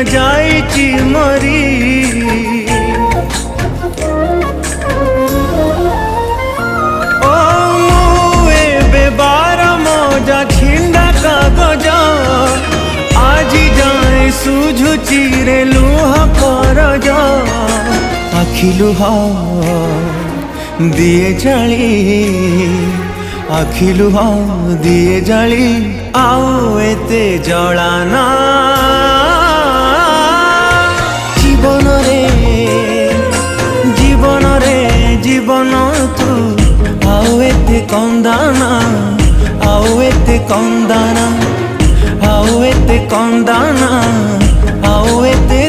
जाइची मरी ओ मुए बेबार मजा खिंडा कागज आजी जाए सुझुची रे लुह करज आखि लुह दिए जाली आखि लुह दिए जाली आउ एते जलाना जीवन रे जीवन तू आउ एते कंदाना आउ एते कंदाना आउ एते कंदाना आउ एते